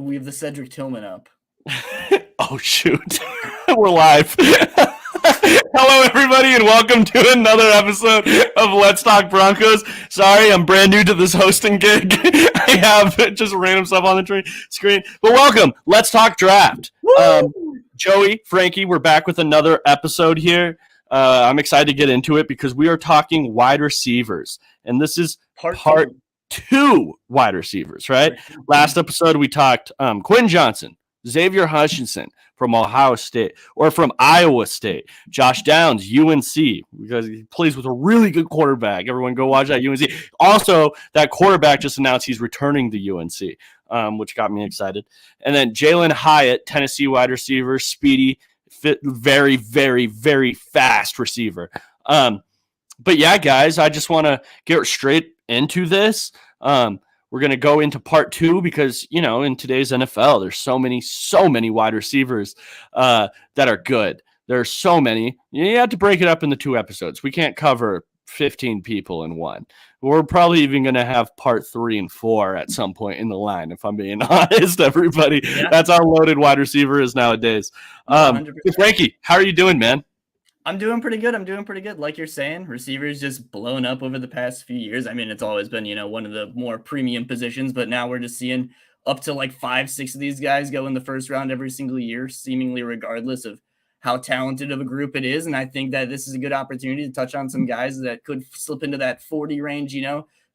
We have the Cedric Tillman up. Oh, shoot. We're live. Hello, everybody, and welcome to another episode of Let's Talk Broncos. Sorry, I'm brand new to this hosting gig. I have just random stuff on the screen. But welcome. Let's Talk Draft. Joey, Frankie, we're back with another episode here. I'm excited to get into it because we are talking wide receivers. And this is part two wide receivers, right? Last episode, we talked Quinn Johnson, Xavier Hutchinson from Ohio State or from Iowa State, Josh Downs, UNC, because he plays with a really good quarterback. Everyone go watch that UNC. Also, that quarterback just announced he's returning to UNC, which got me excited. And then Jalen Hyatt, Tennessee wide receiver, speedy, very, very, very fast receiver. But yeah, guys, I just want to get straight into this. We're going to go into part two because, you know, in today's NFL, there's so many wide receivers that are good. There are so many. You have to break it up into two episodes. We can't cover 15 people in one. We're probably even going to have part 3 and 4 at some point in the line, if I'm being honest, everybody. Yeah. That's how loaded wide receiver is nowadays. Frankie, how are you doing, man? I'm doing pretty good. Like you're saying, receivers just blown up over the past few years. I mean, it's always been, one of the more premium positions, but now we're just seeing up to like 5-6 of these guys go in the first round every single year, seemingly regardless of how talented of a group it is. And I think that this is a good opportunity to touch on some guys that could slip into that 40 range,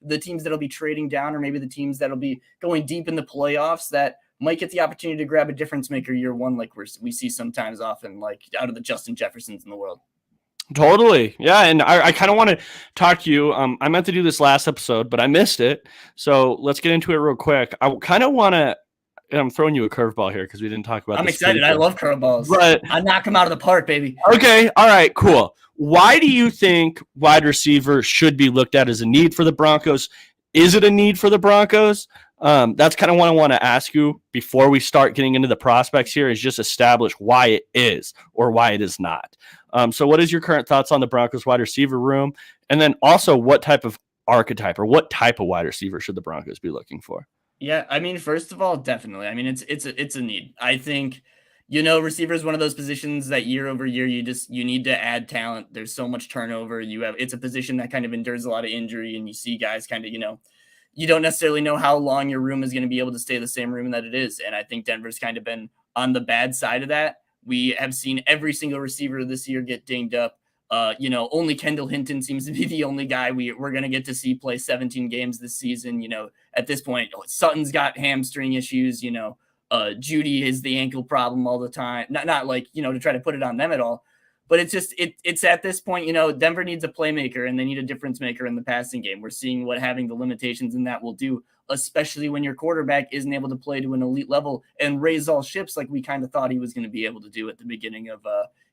the teams that'll be trading down, or maybe the teams that'll be going deep in the playoffs that might get the opportunity to grab a difference maker year one, like we see sometimes often, like out of the Justin Jeffersons in the world. Totally. Yeah. And I kind of want to talk to you. I meant to do this last episode, but I missed it. So let's get into it real quick. I kind of want to, I'm throwing you a curveball here because we didn't talk about I'm excited. I love curveballs. But I knock them out of the park, baby. Okay. All right, cool. Why do you think wide receiver should be looked at as a need for the Broncos? Is it a need for the Broncos? That's kind of what I want to ask you before we start getting into the prospects here, is just establish why it is or why it is not. So what is your current thoughts on the Broncos wide receiver room? And then also what type of archetype or what type of wide receiver should the Broncos be looking for? Yeah, I mean, first of all, definitely. I mean, it's a need. I think, receiver is one of those positions that year over year, you need to add talent. There's so much turnover. It's a position that kind of endures a lot of injury, and you see guys kind of, you don't necessarily know how long your room is going to be able to stay the same room that it is. And I think Denver's kind of been on the bad side of that. We have seen every single receiver this year get dinged up. Only Kendall Hinton seems to be the only guy we're going to get to see play 17 games this season. At this point, Sutton's got hamstring issues. Judy is the ankle problem all the time. Not like, to try to put it on them at all. But it's just, it's at this point, Denver needs a playmaker and they need a difference maker in the passing game. We're seeing what having the limitations in that will do, especially when your quarterback isn't able to play to an elite level and raise all ships like we kind of thought he was going to be able to do at the beginning of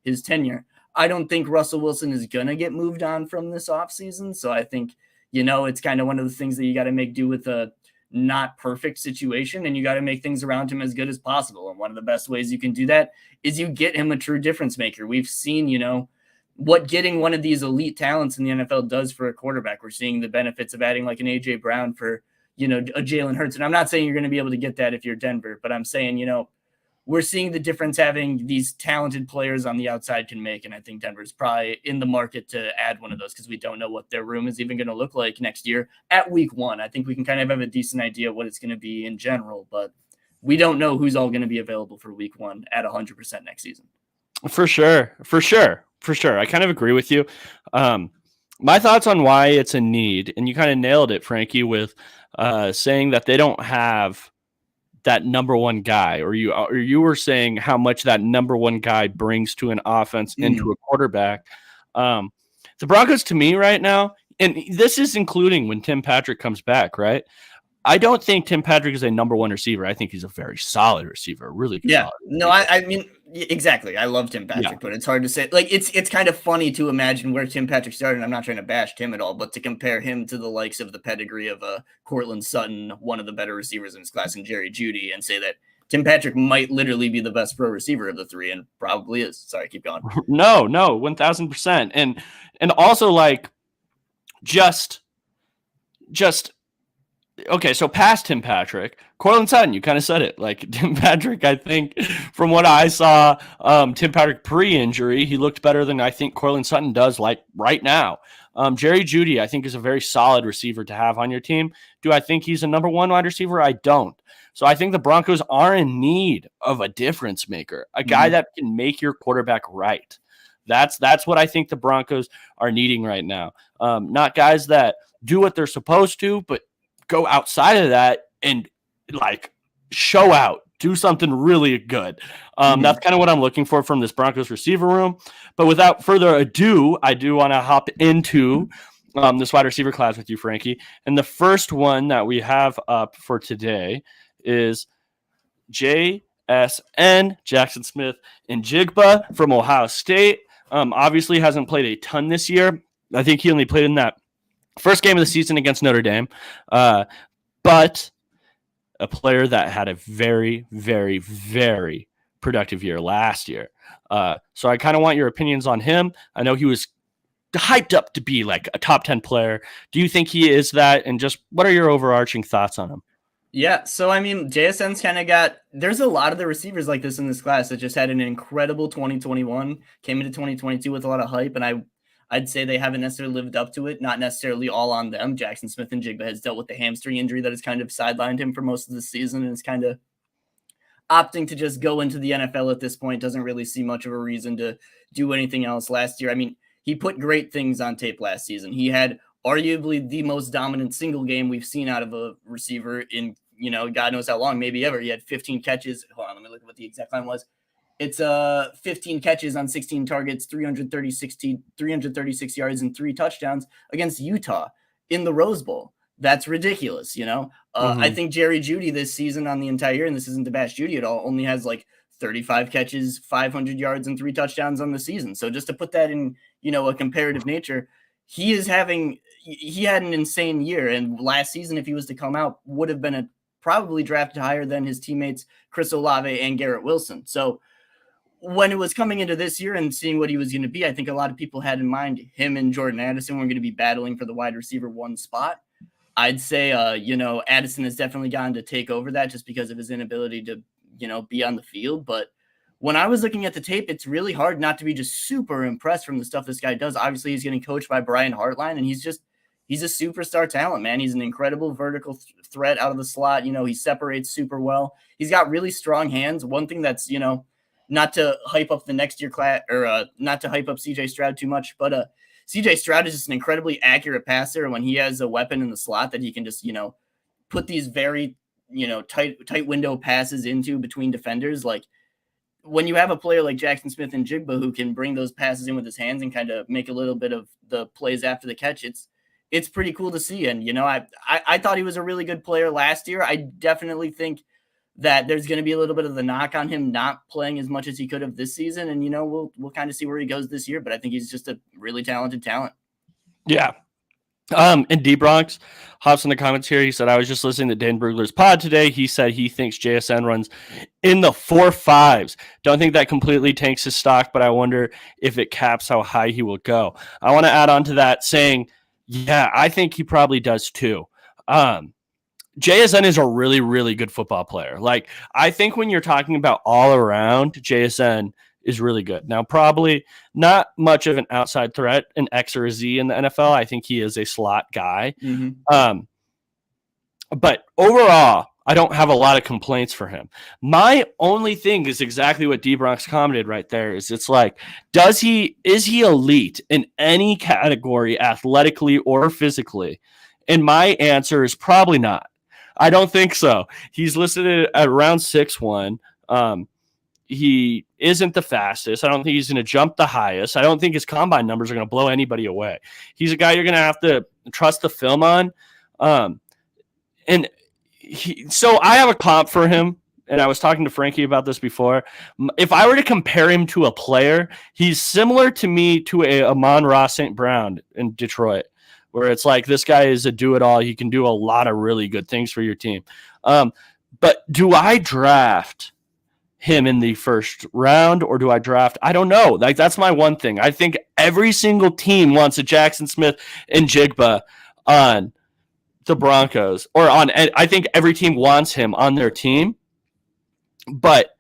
his tenure. I don't think Russell Wilson is going to get moved on from this offseason. So I think, it's kind of one of the things that you got to make do with a not perfect situation, and you got to make things around him as good as possible. And one of the best ways you can do that is you get him a true difference maker. We've seen, what getting one of these elite talents in the NFL does for a quarterback. We're seeing the benefits of adding like an AJ Brown for, a Jalen Hurts. And I'm not saying you're going to be able to get that if you're Denver, but I'm saying, we're seeing the difference having these talented players on the outside can make. And I think Denver's probably in the market to add one of those because we don't know what their room is even going to look like next year at week 1. I think we can kind of have a decent idea of what it's going to be in general, but we don't know who's all going to be available for week 1 at 100% next season. For sure. I kind of agree with you. My thoughts on why it's a need, and you kind of nailed it, Frankie, with saying that they don't have that number one guy, or you were saying how much that number one guy brings to an offense into a quarterback. The Broncos, to me right now, and this is including when Tim Patrick comes back, right? I don't think Tim Patrick is a number one receiver. I think he's a very solid receiver, really good. Yeah, no, I mean, exactly. I love Tim Patrick, but it's hard to say. Like, it's kind of funny to imagine where Tim Patrick started. I'm not trying to bash Tim at all, but to compare him to the likes of the pedigree of Cortland Sutton, one of the better receivers in his class, and Jerry Jeudy, and say that Tim Patrick might literally be the best pro receiver of the three, and probably is. Sorry, keep going. No, 1,000%, and also like just okay, so past Tim Patrick, Cortland Sutton, you kind of said it. Like Tim Patrick, I think from what I saw, Tim Patrick pre-injury, he looked better than I think Cortland Sutton does like right now. Jerry Jeudy, I think, is a very solid receiver to have on your team. Do I think he's a number one wide receiver? I don't. So I think the Broncos are in need of a difference maker, a guy that can make your quarterback right. That's what I think the Broncos are needing right now. Not guys that do what they're supposed to, but go outside of that and like show out, do something really good. That's kind of what I'm looking for from this Broncos receiver room. But without further ado, I do want to hop into this wide receiver class with you, Frankie. And the first one that we have up for today is JSN, Jackson Smith and Jigba from Ohio State. Obviously hasn't played a ton this year. I think he only played in that first game of the season against Notre Dame. But a player that had a very, very, very productive year last year. So I kind of want your opinions on him. I know he was hyped up to be like a top 10 player. Do you think he is that? And just what are your overarching thoughts on him? Yeah, so I mean, JSN's kind of there's a lot of the receivers like this in this class that just had an incredible 2021, came into 2022 with a lot of hype, and I'd say they haven't necessarily lived up to it, not necessarily all on them. Jackson Smith and Jigba has dealt with the hamstring injury that has kind of sidelined him for most of the season and is kind of opting to just go into the NFL at this point, doesn't really see much of a reason to do anything else last year. I mean, he put great things on tape last season. He had arguably the most dominant single game we've seen out of a receiver in, God knows how long, maybe ever. He had 15 catches. Hold on, let me look at what the exact line was. It's 15 catches on 16 targets, 336 yards and 3 touchdowns against Utah in the Rose Bowl. That's ridiculous, I think Jerry Jeudy this season on the entire year, and this isn't to bash Jeudy at all, only has like 35 catches, 500 yards, and 3 touchdowns on the season. So just to put that in, a comparative nature, he had an insane year. And last season, if he was to come out, would have been probably drafted higher than his teammates, Chris Olave and Garrett Wilson. So when it was coming into this year and seeing what he was going to be, I think a lot of people had in mind him and Jordan Addison were going to be battling for the wide receiver 1 spot. I'd say, Addison has definitely gotten to take over that just because of his inability to, be on the field. But when I was looking at the tape, it's really hard not to be just super impressed from the stuff this guy does. Obviously, he's getting coached by Brian Hartline, and he's a superstar talent, man. He's an incredible vertical threat out of the slot. He separates super well. He's got really strong hands. One thing that's, not to hype up the next year class or not to hype up CJ Stroud too much, but CJ Stroud is just an incredibly accurate passer. When he has a weapon in the slot that he can just, put these very, tight window passes into between defenders. Like when you have a player like Jackson Smith and Jigba who can bring those passes in with his hands and kind of make a little bit of the plays after the catch, it's pretty cool to see. And, I thought he was a really good player last year. I definitely think that there's going to be a little bit of the knock on him not playing as much as he could have this season. And, we'll kind of see where he goes this year, but I think he's just a really talented talent. Yeah. And D-Bronx hops in the comments here. He said, I was just listening to Dan Brugler's pod today. He said he thinks JSN runs in the 4.5s. Don't think that completely tanks his stock, but I wonder if it caps how high he will go. I want to add on to that saying, yeah, I think he probably does too. JSN is a really, really good football player. Like, I think when you're talking about all around, JSN is really good. Now, probably not much of an outside threat, an X or a Z in the NFL. I think he is a slot guy. But overall, I don't have a lot of complaints for him. My only thing is exactly what D-Bronx commented right there. It's like, is he elite in any category, athletically or physically? And my answer is probably not. I don't think so. He's listed at around 6'1". He isn't the fastest. I don't think he's going to jump the highest. I don't think his combine numbers are going to blow anybody away. He's a guy you're going to have to trust the film on. So I have a comp for him, and I was talking to Frankie about this before. If I were to compare him to a player, he's similar to me to a Amon-Ra St. Brown in Detroit, where it's like this guy is a do-it-all. He can do a lot of really good things for your team. But do I draft him in the first round or do I draft? I don't know. Like, that's my one thing. I think every single team wants a Jackson Smith and Jigba on the Broncos, or I think every team wants him on their team, but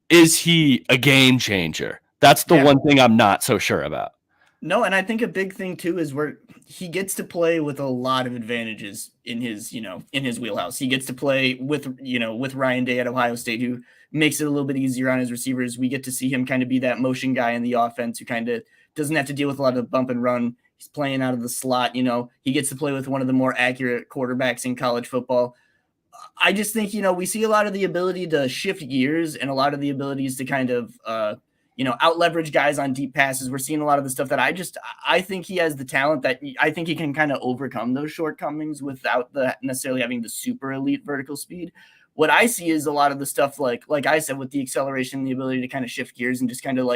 is he a game changer? That's the one thing I'm not so sure about. No, and I think a big thing too is where he gets to play with a lot of advantages in his, in his wheelhouse. He gets to play with, with Ryan Day at Ohio State, who makes it a little bit easier on his receivers. We get to see him kind of be that motion guy in the offense who kind of doesn't have to deal with a lot of bump and run. He's playing out of the slot. He gets to play with one of the more accurate quarterbacks in college football. I just think, we see a lot of the ability to shift gears and a lot of the abilities to kind of, out leverage guys on deep passes. We're seeing a lot of the stuff that I think he has the talent that I think he can kind of overcome those shortcomings without necessarily having the super elite vertical speed. What I see is a lot of the stuff like I said, with the acceleration, the ability to kind of shift gears and just kind of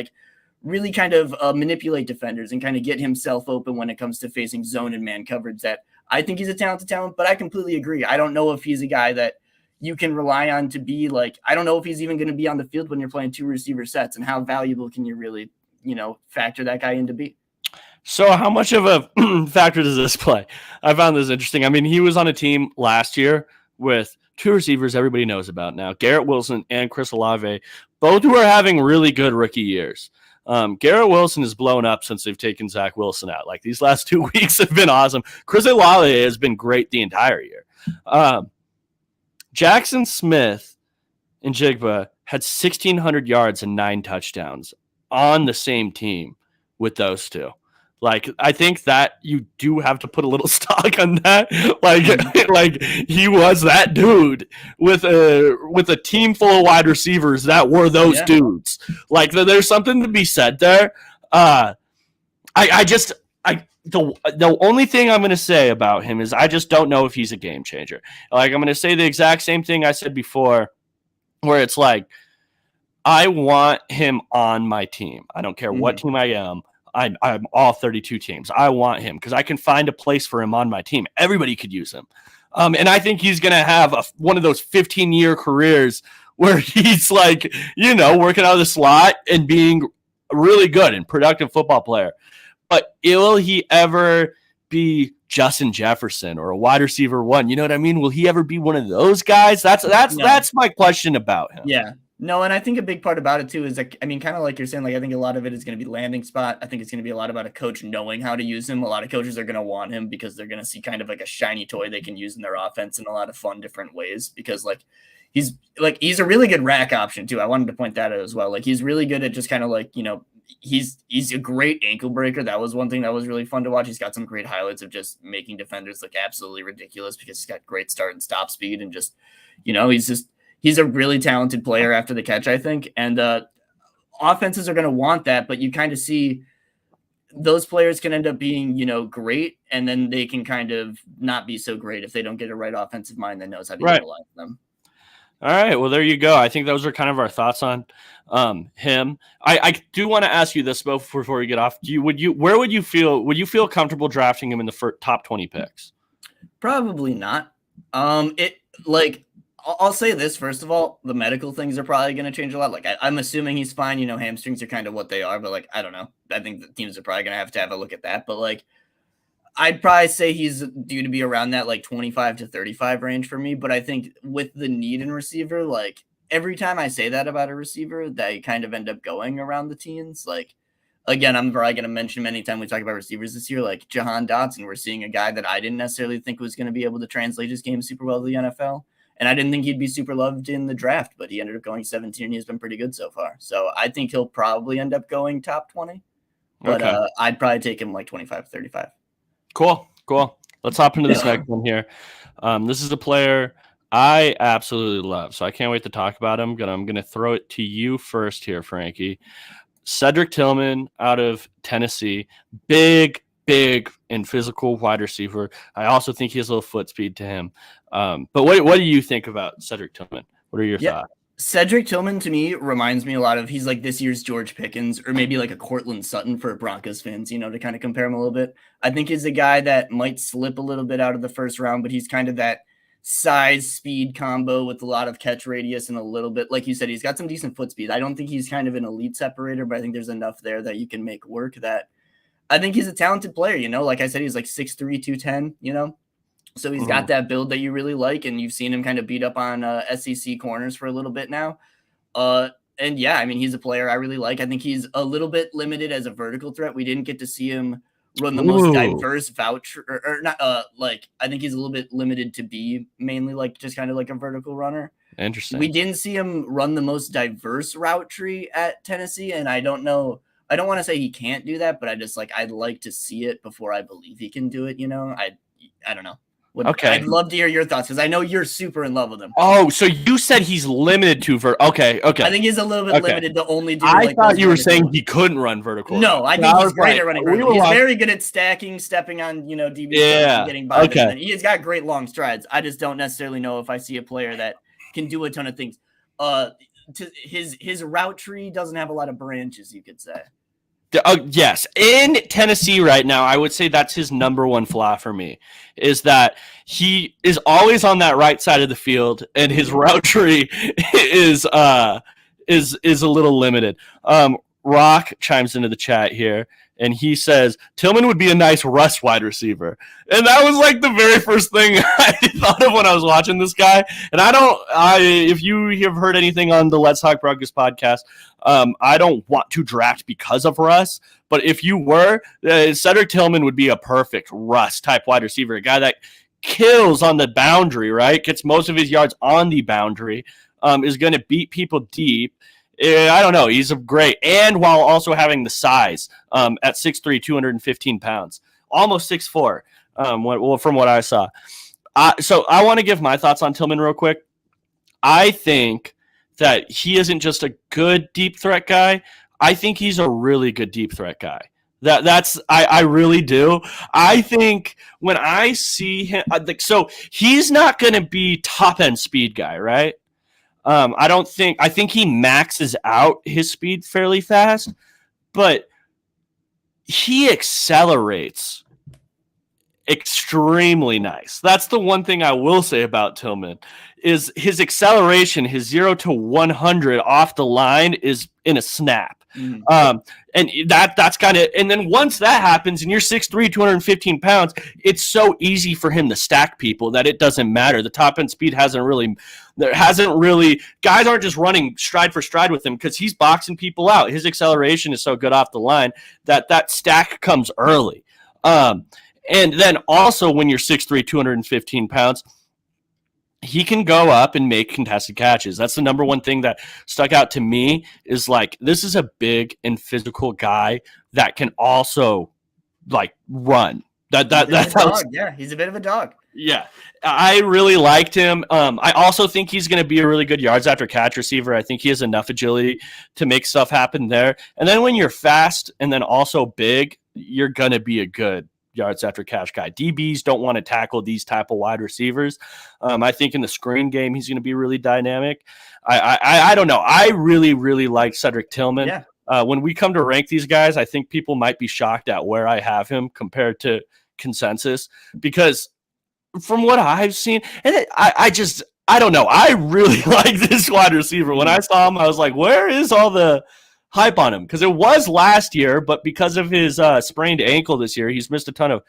really kind of manipulate defenders and kind of get himself open when it comes to facing zone and man coverage. That I think he's a talented talent, but I completely agree. I don't know if he's a guy that you can rely on to be I don't know if he's even going to be on the field when you're playing two receiver sets, and how valuable can you really, factor that guy in to be? So how much of a factor does this play? I found this interesting. I mean, he was on a team last year with two receivers everybody knows about now, Garrett Wilson and Chris Olave, both who are having really good rookie years. Garrett Wilson has blown up since they've taken Zach Wilson out. These last 2 weeks have been awesome. Chris Olave has been great the entire year. Jackson Smith and Jigba had 1,600 yards and 9 touchdowns on the same team with those two. I think that you do have to put a little stock on that. He was that dude with a team full of wide receivers that were those dudes. There's something to be said there. The only thing I'm going to say about him is I just don't know if he's a game changer. I'm going to say the exact same thing I said before, where it's I want him on my team. I don't care what team I am. I'm all 32 teams. I want him because I can find a place for him on my team. Everybody could use him. And I think he's going to have one of those 15-year careers where he's working out of the slot and being really good and productive football player. But will he ever be Justin Jefferson or a wide receiver one? You know what I mean? Will he ever be one of those guys? That's my question about him. Yeah. No, and I think a big part about it too is kind of like you're saying, I think a lot of it is going to be landing spot. I think it's going to be a lot about a coach knowing how to use him. A lot of coaches are going to want him because they're going to see kind of a shiny toy they can use in their offense in a lot of fun different ways, because he's a really good rack option too. I wanted to point that out as well. He's really good at just kind of he's a great ankle breaker. That was one thing that was really fun to watch. He's got some great highlights of just making defenders look absolutely ridiculous because he's got great start and stop speed, and just, he's a really talented player after the catch, I think. And offenses are going to want that, but you kind of see those players can end up being, great, and then they can kind of not be so great if they don't get a right offensive mind that knows how to utilize them. All right. Well, there you go. I think those are kind of our thoughts on him. I do want to ask you this before we get off. Would you feel comfortable drafting him in the top 20 picks? Probably not. I'll say this, first of all, the medical things are probably going to change a lot. I'm assuming he's fine. Hamstrings are kind of what they are, but I don't know. I think the teams are probably going to have a look at that. But I'd probably say he's due to be around that 25 to 35 range for me. But I think with the need in receiver, every time I say that about a receiver, they kind of end up going around the teens. Again, I'm probably going to mention him anytime we talk about receivers this year, Jahan Dotson. We're seeing a guy that I didn't necessarily think was going to be able to translate his game super well to the NFL. And I didn't think he'd be super loved in the draft, but he ended up going 17, and he's been pretty good so far. So I think he'll probably end up going top 20. But I'd probably take him 25, 35. Cool. Let's hop into this next one here. This is a player I absolutely love, so I can't wait to talk about him. I'm going to throw it to you first here, Frankie. Cedric Tillman out of Tennessee. Big and physical wide receiver. I also think he has a little foot speed to him. But what do you think about Cedric Tillman? What are your thoughts? Cedric Tillman to me reminds me a lot of, he's this year's George Pickens, or maybe a Cortland Sutton for Broncos fans, to kind of compare him a little bit. I think he's a guy that might slip a little bit out of the first round, but he's kind of that size speed combo with a lot of catch radius and a little bit, like you said, he's got some decent foot speed. I don't think he's kind of an elite separator, but I think there's enough there that you can make work that I think he's a talented player, like I said, he's 6'3", 210, So he's got that build that you really like, and you've seen him kind of beat up on SEC corners for a little bit now. And yeah, I mean, he's a player I really like. I think he's a little bit limited as a vertical threat. We didn't get to see him run the most diverse voucher, or not. Like I think he's a little bit limited to be mainly like just kind of like a vertical runner. Interesting. We didn't see him run the most diverse route tree at Tennessee, and I don't know. I don't want to say he can't do that, but I'd like to see it before I believe he can do it. You know, I don't know. Okay. I'd love to hear your thoughts because I know you're super in love with him. Oh, so you said he's limited to Okay. I think he's a little bit limited to only do. I thought you were saying he couldn't run vertical. No, I think he's great at running vertical. He's very good at stacking, stepping on, DB and getting by. Okay. He's got great long strides. I just don't necessarily know if I see a player that can do a ton of things. His route tree doesn't have a lot of branches, you could say. Yes, in Tennessee right now, I would say that's his number one flaw for me, is that he is always on that right side of the field, and his route tree is a little limited. Rock chimes into the chat here, and he says Tillman would be a nice Russ wide receiver, and that was like the very first thing I thought of when I was watching this guy. And if you have heard anything on the Let's Talk Broncos podcast, I don't want to draft because of Russ, but if you were, Cedric Tillman would be a perfect Russ type wide receiver, a guy that kills on the boundary, right? Gets most of his yards on the boundary, is going to beat people deep. I don't know. He's great. And while also having the size at 6'3", 215 pounds, almost 6'4", from what I saw. So I want to give my thoughts on Tillman real quick. I think that he isn't just a good deep threat guy. I think he's a really good deep threat guy. I really do. I think when I see him, so he's not going to be top end speed guy, right? I think he maxes out his speed fairly fast, but he accelerates extremely nice. That's the one thing I will say about Tillman is his acceleration, his 0 to 100 off the line is in a snap. Mm-hmm. And that's kind of, and then once that happens and you're 6'3", 215 pounds, it's so easy for him to stack people that it doesn't matter. The top end speed guys aren't just running stride for stride with him because he's boxing people out. His acceleration is so good off the line that stack comes early. And then also when you're 6'3", 215 pounds, he can go up and make contested catches. That's the number one thing that stuck out to me is like, this is a big and physical guy that can also like run. He's a bit of a dog. Yeah, I really liked him. I also think he's going to be a really good yards after catch receiver. I think he has enough agility to make stuff happen there. And then when you're fast and then also big, you're going to be a good yards after catch guy. DBs don't want to tackle these type of wide receivers. I think in the screen game, he's going to be really dynamic. I don't know. I really, really like Cedric Tillman. Yeah. When we come to rank these guys, I think people might be shocked at where I have him compared to consensus, because from what I've seen, and I don't know. I really like this wide receiver. When I saw him, I was like, where is all the hype on him? Because it was last year, but because of his sprained ankle this year, he's missed a ton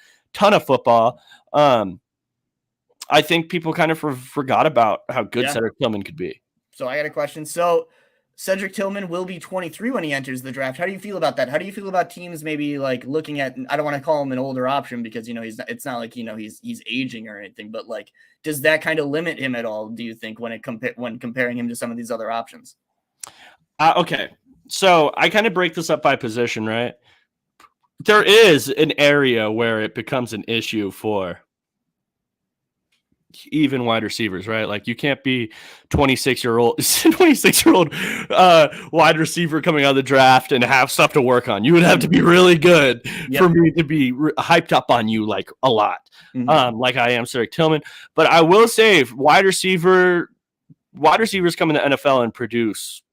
of football. I think people kind of forgot about how good Cedric Tillman could be. So I got a question. So Cedric Tillman will be 23 when he enters the draft. How do you feel about that? How do you feel about teams maybe like looking at, I don't want to call him an older option because, it's not like, he's aging or anything, but like, does that kind of limit him at all, do you think, when comparing him to some of these other options? Okay. So I kind of break this up by position, right? There is an area where it becomes an issue for even wide receivers, right? Like you can't be 26-year-old wide receiver coming out of the draft and have stuff to work on. You would have to be really good for me to be hyped up on you like a lot, like I am Cedric Tillman. But I will say wide receivers come in the NFL and produce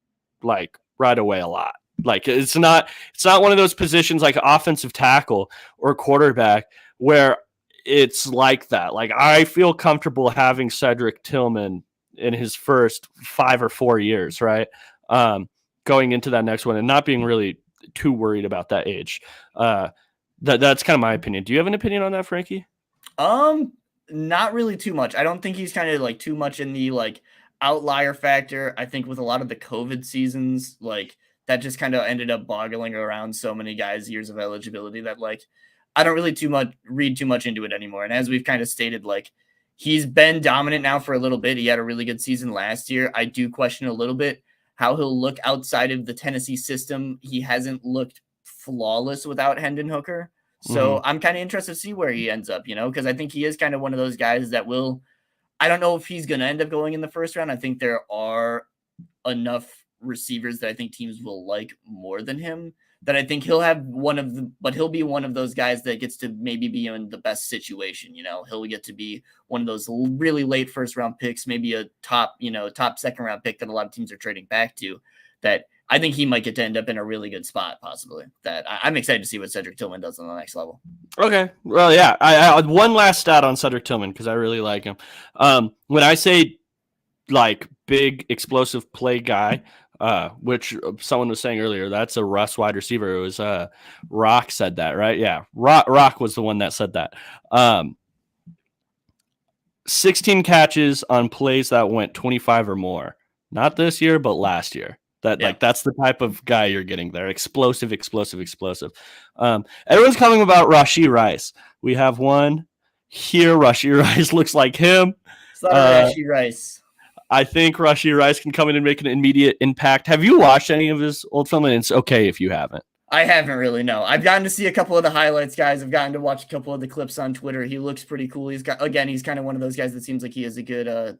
like right away a lot. Like it's not one of those positions like offensive tackle or quarterback where it's like that. Like I feel comfortable having Cedric Tillman in his first 5 or 4 years, right? Going into that next one and not being really too worried about that age. That's kind of my opinion. Do you have an opinion on that, Frankie? Not really too much. I don't think he's kind of like too much in the like outlier factor. I think with a lot of the COVID seasons, like that just kind of ended up boggling around so many guys' years of eligibility that like I don't really too much read too much into it anymore. And as we've kind of stated, like he's been dominant now for a little bit. He had a really good season last year. I do question a little bit how he'll look outside of the Tennessee system. He hasn't looked flawless without Hendon Hooker. So I'm kind of interested to see where he ends up, because I think he is kind of one of those guys that will. I don't know if he's going to end up going in the first round. I think there are enough receivers that I think teams will like more than him. That I think he'll have but he'll be one of those guys that gets to maybe be in the best situation. He'll get to be one of those really late first round picks, maybe a top second round pick that a lot of teams are trading back to. That I think he might get to end up in a really good spot, possibly. That I'm excited to see what Cedric Tillman does on the next level. Okay. Well, yeah. I one last stat on Cedric Tillman because I really like him. When I say like big explosive play guy, which someone was saying earlier, that's a Russ wide receiver. It was Rock said that, right? Yeah. Rock was the one that said that. 16 catches on plays that went 25 or more. Not this year, but last year. That's the type of guy you're getting there. Explosive. Everyone's coming about Rashee Rice. We have one here. Rashee Rice looks like him. Rashee Rice. I think Rashee Rice can come in and make an immediate impact. Have you watched any of his old film? And it's okay if you haven't. I haven't really, no. I've gotten to see a couple of the highlights, guys. I've gotten to watch a couple of the clips on Twitter. He looks pretty cool. He's kind of one of those guys that seems like he has a good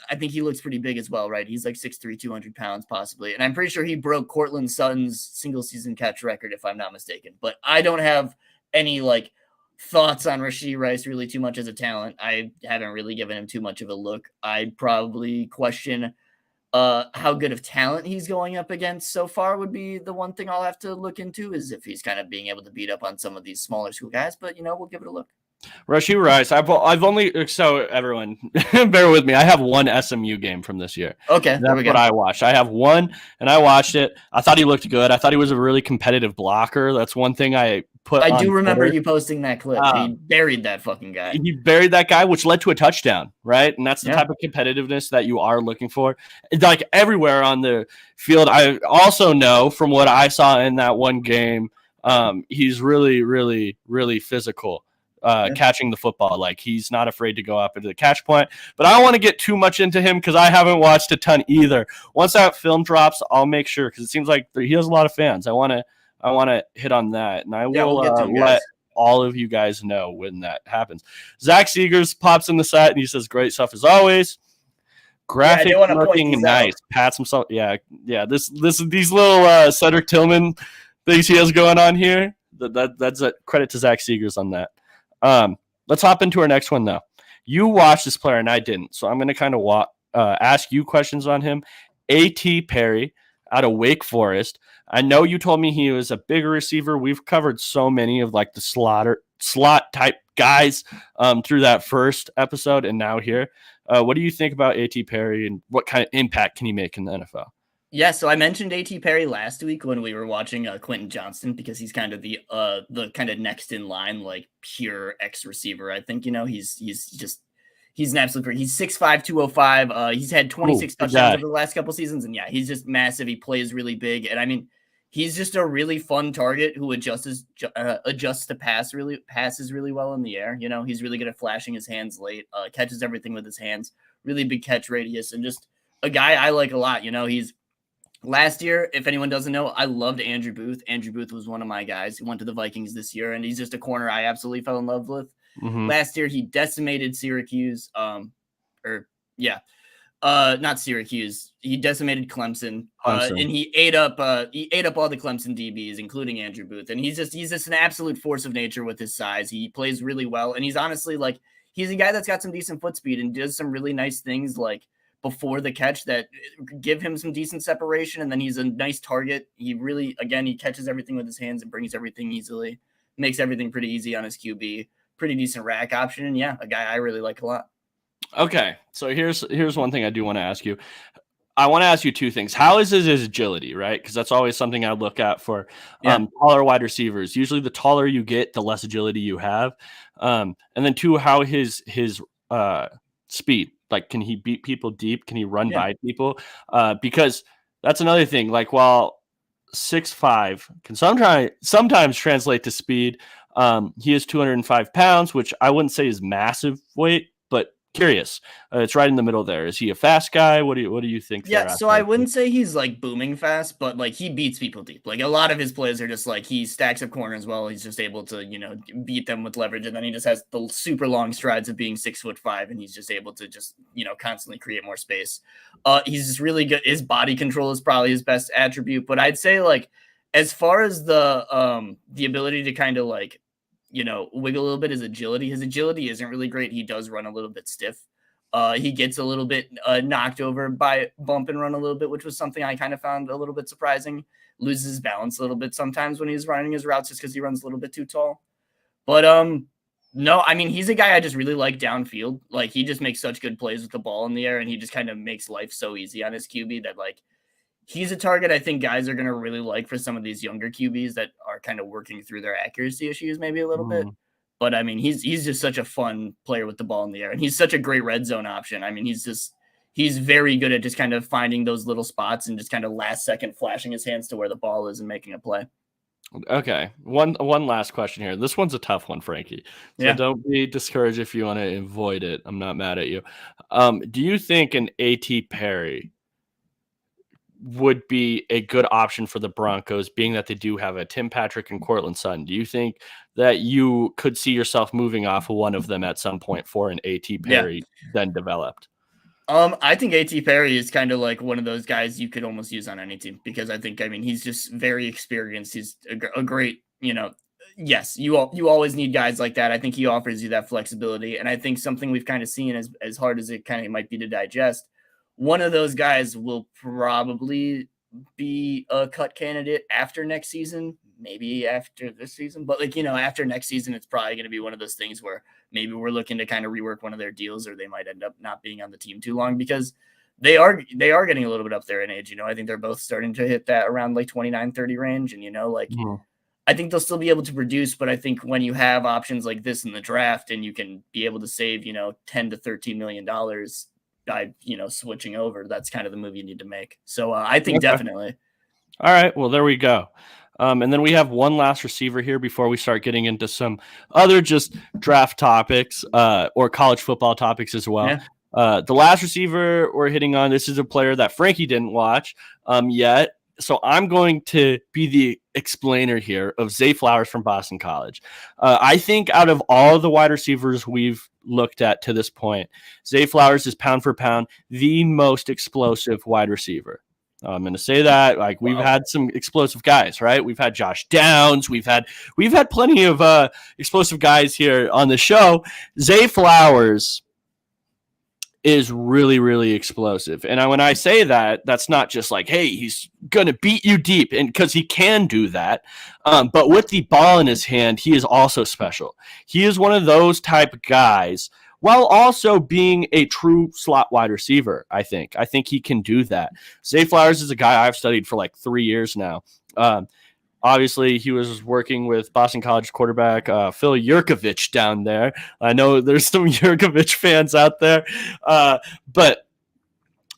I think he looks pretty big as well, right? He's like 6'3", 200 pounds possibly. And I'm pretty sure he broke Cortland Sutton's single season catch record, if I'm not mistaken. But I don't have any like thoughts on Rashee Rice really too much as a talent. I haven't really given him too much of a look. I'd probably question how good of talent he's going up against so far would be the one thing I'll have to look into, is if he's kind of being able to beat up on some of these smaller school guys. But, we'll give it a look. Rashee Rice, I've only, so everyone, bear with me. I have one SMU game from this year. Okay, that's what I watched. I have one, and I watched it. I thought he looked good. I thought he was a really competitive blocker. That's one thing I put. I do remember you posting that clip. He buried that fucking guy. He buried that guy, which led to a touchdown, right? And that's the type of competitiveness that you are looking for. It's like everywhere on the field. I also know from what I saw in that one game, he's really, really, really physical. Catching the football. Like he's not afraid to go up into the catch point, but I don't want to get too much into him because I haven't watched a ton either. Once that film drops, I'll make sure, because it seems like he has a lot of fans. I want to hit on that, and I will let all of you guys know when that happens. Zach Seegers pops in the set and he says, "Great stuff as always. Graphic looking nice." Pats himself. Yeah. These little Cedric Tillman things he has going on here. That's a credit to Zach Seegers on that. Let's hop into our next one, though. You watched this player, and I didn't, so I'm going to kind of ask you questions on him. A.T. Perry out of Wake Forest. I know you told me he was a bigger receiver. We've covered so many of like the slot type guys through that first episode, and now here. What do you think about A.T. Perry, and what kind of impact can he make in the NFL? Yeah, so I mentioned A.T. Perry last week when we were watching Quentin Johnston, because he's kind of the kind of next in line, like pure X receiver. I think, he's an absolute. He's 6'5", 205. He's had 26 touchdowns over the last couple seasons, and yeah, he's just massive. He plays really big, and I mean, he's just a really fun target who adjusts to passes really well in the air. He's really good at flashing his hands late, catches everything with his hands, really big catch radius, and just a guy I like a lot. He's. Last year, if anyone doesn't know, I loved Andrew Booth. Andrew Booth was one of my guys. He went to the Vikings this year, and he's just a corner I absolutely fell in love with. Mm-hmm. Last year, he decimated Syracuse. Not Syracuse. He decimated Clemson. And he ate up all the Clemson DBs, including Andrew Booth. And he's just an absolute force of nature with his size. He plays really well, and he's honestly he's a guy that's got some decent foot speed and does some really nice things before the catch that give him some decent separation, and then he's a nice target. He really, again, he catches everything with his hands and brings everything easily, makes everything pretty easy on his QB, pretty decent rack option, and yeah, a guy I really like a lot. Okay, so here's one thing I do want to ask you. I want to ask you two things. How is his agility, right? Because that's always something I look at for taller wide receivers. Usually, the taller you get, the less agility you have. And then two, how his speed. Like, can he beat people deep? Can he run by people? Because that's another thing. Like, while 6'5" can sometimes translate to speed, he is 205 pounds, which I wouldn't say is massive weight, but curious. It's right in the middle there. Is he a fast guy? What do you think? Yeah, so I wouldn't say he's like booming fast, but like he beats people deep. Like a lot of his plays are just like he stacks up corners well. He's just able to, beat them with leverage, and then he just has the super long strides of being 6'5", and he's just able to just constantly create more space. He's just really good. His body control is probably his best attribute, but I'd say like as far as the ability to kind of like wiggle a little bit, his agility isn't really great. He does run a little bit stiff. He gets a little bit knocked over by bump and run a little bit, which was something I kind of found a little bit surprising. Loses his balance a little bit sometimes when he's running his routes just because he runs a little bit too tall. But no, I mean, he's a guy I just really like downfield. Like he just makes such good plays with the ball in the air, and he just kind of makes life so easy on his QB that like he's a target I think guys are going to really like for some of these younger QBs that are kind of working through their accuracy issues maybe a little bit. But I mean, he's just such a fun player with the ball in the air, and he's such a great red zone option. I mean, he's very good at just kind of finding those little spots and just kind of last second flashing his hands to where the ball is and making a play. Okay. One last question here. This one's a tough one, Frankie. So don't be discouraged if you want to avoid it. I'm not mad at you. Do you think an A.T. Perry would be a good option for the Broncos, being that they do have a Tim Patrick and Courtland Sutton? Do you think that you could see yourself moving off of one of them at some point for an A.T. Perry then developed? I think A.T. Perry is kind of like one of those guys you could almost use on any team because I mean, he's just very experienced. He's a great, yes, you always need guys like that. I think he offers you that flexibility. And I think something we've kind of seen as hard as it kind of might be to digest, one of those guys will probably be a cut candidate after next season, maybe after this season. But like, after next season, it's probably going to be one of those things where maybe we're looking to kind of rework one of their deals, or they might end up not being on the team too long because they are getting a little bit up there in age. I think they're both starting to hit that around like 29, 30 range. And, I think they'll still be able to produce, but I think when you have options like this in the draft and you can be able to save, $10 to $13 million by switching over, that's kind of the move you need to make. So I think definitely. All right, well, there we go. And then we have one last receiver here before we start getting into some other just draft topics or college football topics as well. The last receiver we're hitting on, this is a player that Frankie didn't watch yet. So I'm going to be the explainer here of Zay Flowers from Boston College. I think out of all the wide receivers we've looked at to this point, Zay Flowers is pound for pound the most explosive wide receiver. I'm going to say that. Like, we've had some explosive guys, right? We've had Josh Downs. We've had plenty of explosive guys here on the show. Zay Flowers is really, really explosive. And when I say that, that's not just like, hey, he's going to beat you deep, and because he can do that. But with the ball in his hand, he is also special. He is one of those type of guys, while also being a true slot wide receiver, I think. I think he can do that. Zay Flowers is a guy I've studied for like 3 years now. Obviously, he was working with Boston College quarterback Phil Yurkovich down there. I know there's some Yurkovich fans out there, but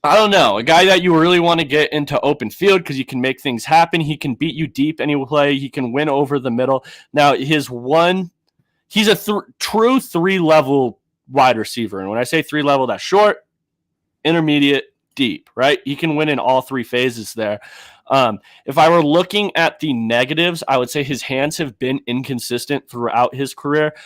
I don't know. A guy that you really want to get into open field because you can make things happen. He can beat you deep any play. He can win over the middle. Now, he's a true three-level wide receiver. And when I say three-level, that's short, intermediate, deep, right? He can win in all three phases there. If I were looking at the negatives, I would say his hands have been inconsistent throughout his career.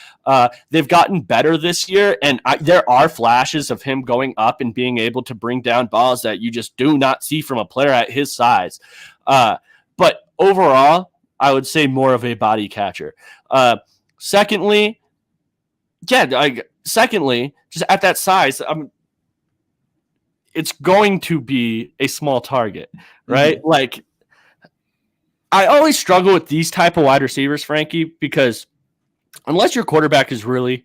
They've gotten better this year, and there are flashes of him going up and being able to bring down balls that you just do not see from a player at his size. But overall, I would say more of a body catcher. Secondly, just at that size, it's going to be a small target, right? Mm-hmm. Like, I always struggle with these type of wide receivers, Frankie, because unless your quarterback is really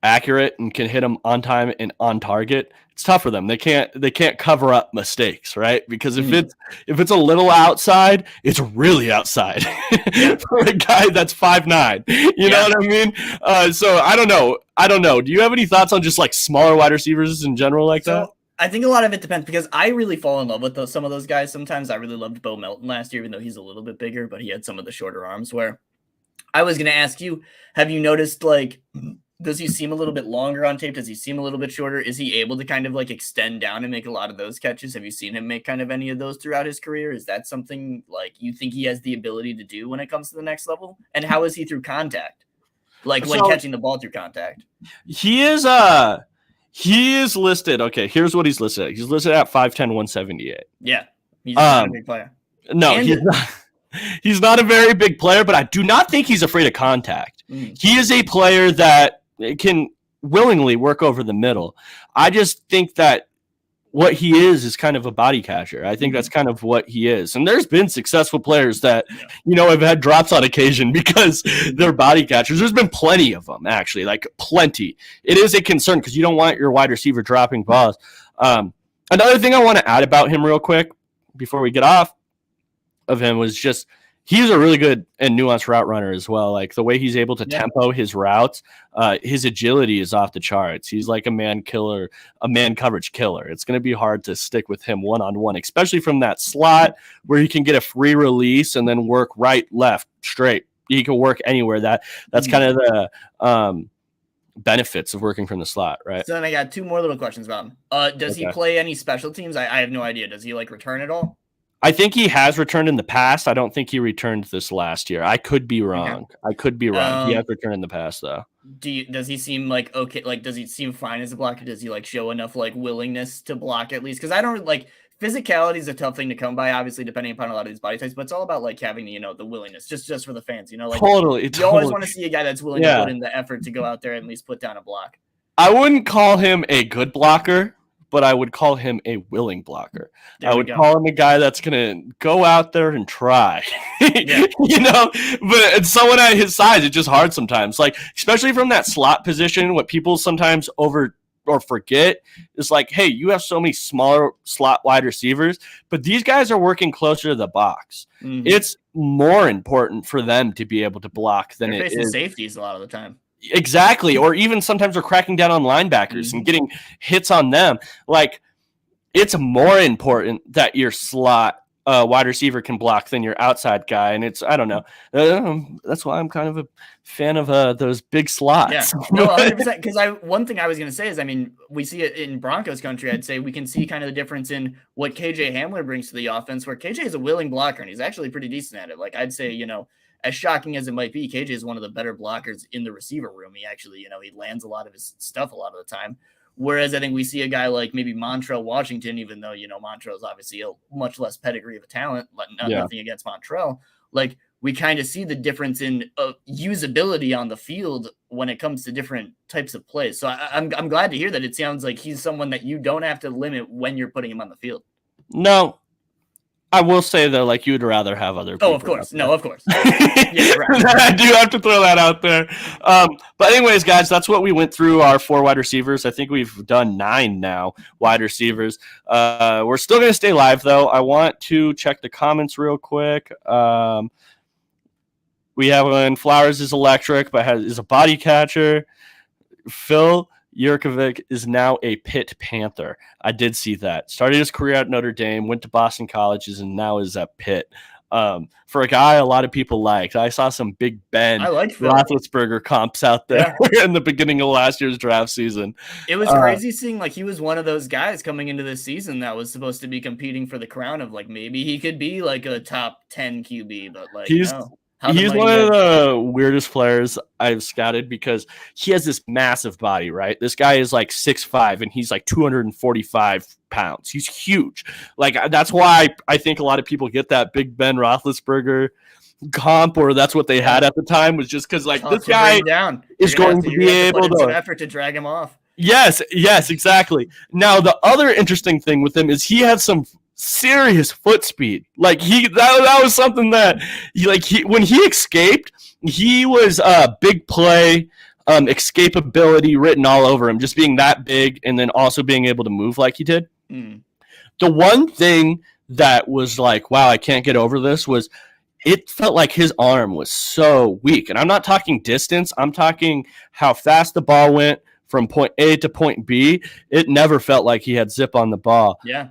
accurate and can hit them on time and on target, it's tough for them. They can't cover up mistakes, right? Because if it's a little outside, it's really outside for a guy that's 5'9". You know what I mean? So I don't know. Do you have any thoughts on just like smaller wide receivers in general like that? I think a lot of it depends because I really fall in love with some of those guys. Sometimes I really loved Bo Melton last year, even though he's a little bit bigger, but he had some of the shorter arms. Where I was going to ask you, have you noticed, like, does he seem a little bit longer on tape? Does he seem a little bit shorter? Is he able to kind of like extend down and make a lot of those catches? Have you seen him make kind of any of those throughout his career? Is that something like you think he has the ability to do when it comes to the next level? And how is he through contact? Like when catching the ball through contact? He is listed. Okay, here's what he's listed at. He's listed at 5'10", 178. Yeah. He's not a big player. No, he's not. He's not a very big player, but I do not think he's afraid of contact. He is a player that can willingly work over the middle. I just think that what he is kind of a body catcher. I think that's kind of what he is. And there's been successful players that, have had drops on occasion because they're body catchers. There's been plenty of them, actually, like plenty. It is a concern because you don't want your wide receiver dropping balls. Another thing I want to add about him real quick before we get off of him was just he's a really good and nuanced route runner as well. Like the way he's able to tempo his routes, his agility is off the charts. He's like a man coverage killer. It's going to be hard to stick with him one-on-one, especially from that slot where he can get a free release and then work right, left, straight. He can work anywhere. That's kind of the benefits of working from the slot, right? So then I got two more little questions about him. Does he play any special teams? I have no idea. Does he like return at all? I think he has returned in the past. I don't think he returned this last year. I could be wrong. He has returned in the past, though. Does he seem like okay? Like, does he seem fine as a blocker? Does he like show enough like willingness to block at least? Because I don't like physicality is a tough thing to come by, obviously, depending upon a lot of these body types. But it's all about like having the willingness, just for the fans. Like totally. You always want to see a guy that's willing to put in the effort to go out there and at least put down a block. I wouldn't call him a good blocker, but I would call him a willing blocker. I would call him a guy that's going to go out there and try, but someone at his size, it's just hard sometimes. Like, especially from that slot position, what people sometimes forget is like, hey, you have so many smaller slot wide receivers, but these guys are working closer to the box. It's more important for them to be able to block than it is safeties a lot of the time. Exactly. Or even sometimes we're cracking down on linebackers and getting hits on them. Like, it's more important that your slot wide receiver can block than your outside guy. And I don't know. That's why I'm kind of a fan of those big slots. Yeah, no, 100%. Because one thing I was going to say is, I mean, we see it in Broncos country. I'd say we can see kind of the difference in what KJ Hamler brings to the offense, where KJ is a willing blocker and he's actually pretty decent at it. Like, I'd say, as shocking as it might be, KJ is one of the better blockers in the receiver room. He actually, he lands a lot of his stuff a lot of the time. Whereas I think we see a guy like maybe Montrell Washington, even though, Montrell is obviously a much less pedigree of a talent, nothing against Montrell. Like, we kind of see the difference in usability on the field when it comes to different types of plays. So I'm glad to hear that. It sounds like he's someone that you don't have to limit when you're putting him on the field. No. I will say though, like, you would rather have other people. Oh, of course. No, of course. Yeah, right. I do have to throw that out there. But anyways, guys, that's what we went through our 4 wide receivers. I think we've done 9 now wide receivers. We're still going to stay live though. I want to check the comments real quick. We have one, Flowers is electric, but is a body catcher. Phil Yurkovic is now a Pitt Panther. I did see that. Started his career at Notre Dame, went to Boston Colleges, and now is at Pitt. For a guy a lot of people liked. I saw some Big Ben Roethlisberger comps out there in the beginning of last year's draft season. It was crazy seeing, like, he was one of those guys coming into this season that was supposed to be competing for the crown of, like, maybe he could be like a top 10 QB, but like, he's one of the weirdest players I've scouted because he has this massive body, right? This guy is like 6'5", and he's like 245 pounds. He's huge. Like, that's why I think a lot of people get that Big Ben Roethlisberger comp, or that's what they had at the time, was just because, like, this guy is going to be able to put in some effort to drag him off. Yes, exactly. Now, the other interesting thing with him is he had some serious foot speed. Like, that was something that when he escaped, he was a big play escapability written all over him, just being that big and then also being able to move like he did. The one thing that was like, wow, I can't get over this was it felt like his arm was so weak. And I'm not talking distance. I'm talking how fast the ball went from point A to point B. It never felt like he had zip on the ball. Yeah.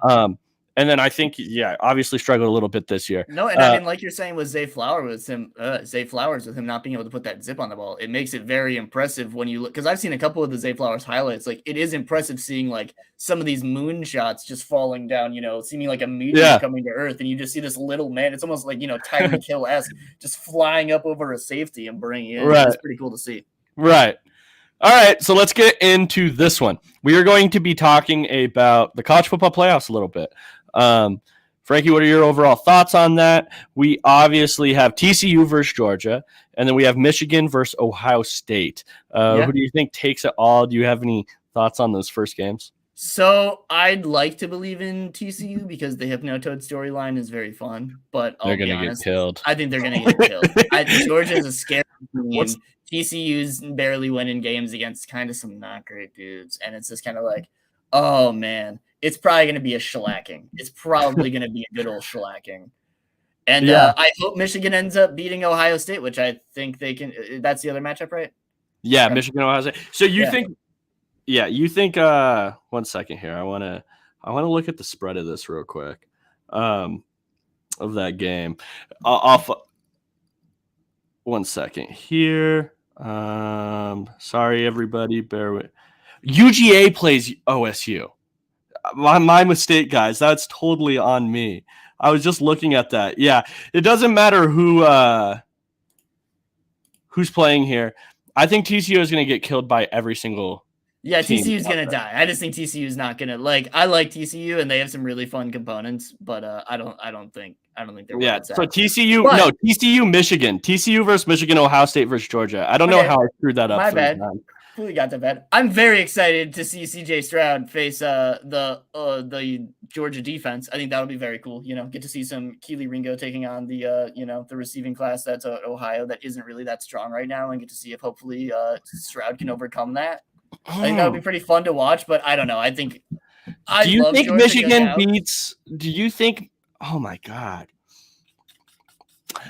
And then I think, obviously struggled a little bit this year. No, and I mean, like you're saying with Zay Flowers with him not being able to put that zip on the ball, it makes it very impressive when you look. Because I've seen a couple of the Zay Flowers highlights. Like, it is impressive seeing like some of these moon shots just falling down. Seeming like a meteor coming to Earth, and you just see this little man. It's almost like Tyreek Hill-esque, just flying up over a safety and bringing it in. Right. It's pretty cool to see. Right. All right, so let's get into this one. We are going to be talking about the college football playoffs a little bit. Frankie, what are your overall thoughts on that? We obviously have TCU versus Georgia, and then we have Michigan versus Ohio State. Who do you think takes it all? Do you have any thoughts on those first games? So I'd like to believe in TCU because the Hypnotoad storyline is very fun, but they're going to get killed. I think they're going to get killed. Georgia is a scary team. TCU's barely winning games against kind of some not great dudes, and it's just kind of like, oh man, it's probably going to be a shellacking. It's probably going to be a good old shellacking. And I hope Michigan ends up beating Ohio State, which I think they can. That's the other matchup, right? Yeah, Michigan, Ohio State. So you think? Yeah, you think? 1 second here. I want to look at the spread of this real quick. Of that game. Off. 1 second here. Sorry, everybody. Bear with. UGA plays OSU. My mistake, guys. That's totally on me. I was just looking at that. Yeah, it doesn't matter who's playing here. I think TCU is going to get killed by every single. Yeah, TCU is going to die. I just think TCU is not going to I like TCU and they have some really fun components, but I don't think they're. Yeah, so TCU, Michigan, TCU versus Michigan, Ohio State versus Georgia. I don't know how I screwed that up. My bad. Completely got that bad. I'm very excited to see CJ Stroud face the Georgia defense. I think that'll be very cool. Get to see some Keely Ringo taking on the the receiving class that's Ohio that isn't really that strong right now, and get to see if hopefully Stroud can overcome that. I think that would be pretty fun to watch, but I don't know. I think. Do you think Michigan beats? Do you think? Oh my God.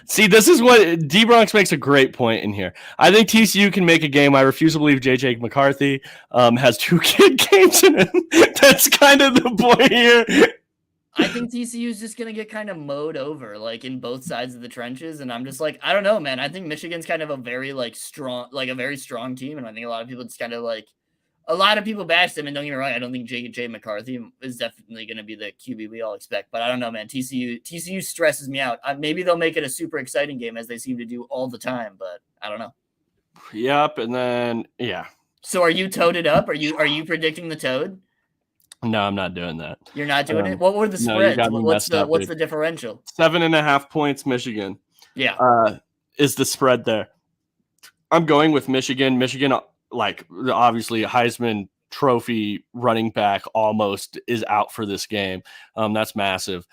See, this is what D-Bronx makes a great point in here. I think TCU can make a game. I refuse to believe J.J. McCarthy has 2 kid games in him. That's kind of the point here. I think TCU is just going to get kind of mowed over, like in both sides of the trenches. And I'm just like, I don't know, man. I think Michigan's kind of a very very strong team. And I think a lot of people just kind of a lot of people bash them, and don't get me wrong, I don't think J.J. McCarthy is definitely going to be the QB we all expect. But I don't know, man. TCU stresses me out. Maybe they'll make it a super exciting game as they seem to do all the time, but I don't know. Yep, and then So are you toaded up? Are you predicting the toad? No, I'm not doing that. You're not doing it? What were the spreads? What's the differential? 7.5 points, Michigan. Yeah. Is the spread there? I'm going with Michigan. Michigan, obviously Heisman Trophy running back almost is out for this game. That's massive.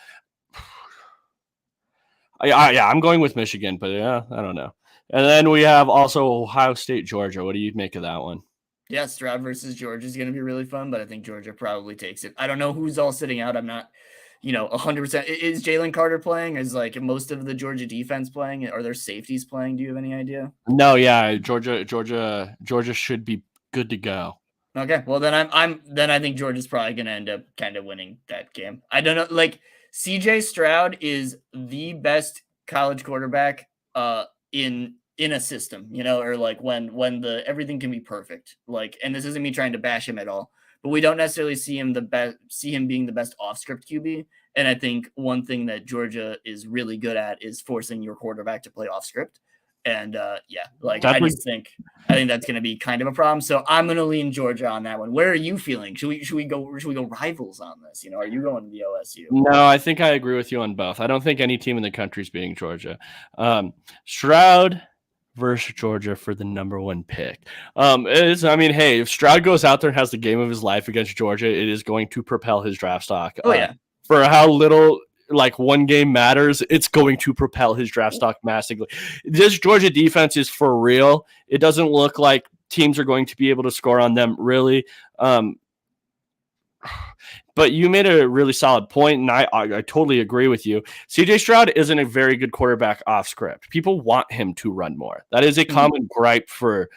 I'm going with Michigan, but I don't know. And then we have also Ohio State, Georgia. What do you make of that one? Yeah, Stroud versus Georgia is going to be really fun, but I think Georgia probably takes it. I don't know who's all sitting out. I'm not, 100%. Is Jalen Carter playing? Is most of the Georgia defense playing? Are their safeties playing? Do you have any idea? No, yeah, Georgia should be good to go. Okay, well then I think Georgia's probably going to end up kind of winning that game. I don't know, CJ Stroud is the best college quarterback in a system, or when the everything can be perfect. And this isn't me trying to bash him at all, but we don't necessarily see him being the best off script QB. And I think one thing that Georgia is really good at is forcing your quarterback to play off script. And I think that's going to be kind of a problem. So I'm going to lean Georgia on that one. Where are you feeling? Should we go rivals on this? Are you going to the OSU? No, I think I agree with you on both. I don't think any team in the country is beating Georgia. Stroud versus Georgia for the number 1 pick. If Stroud goes out there and has the game of his life against Georgia, it is going to propel his draft stock. Oh yeah. For how little like one game matters, it's going to propel his draft stock massively. This Georgia defense is for real. It doesn't look like teams are going to be able to score on them really. But you made a really solid point, and I totally agree with you. CJ Stroud isn't a very good quarterback off script. People want him to run more. That is a common gripe for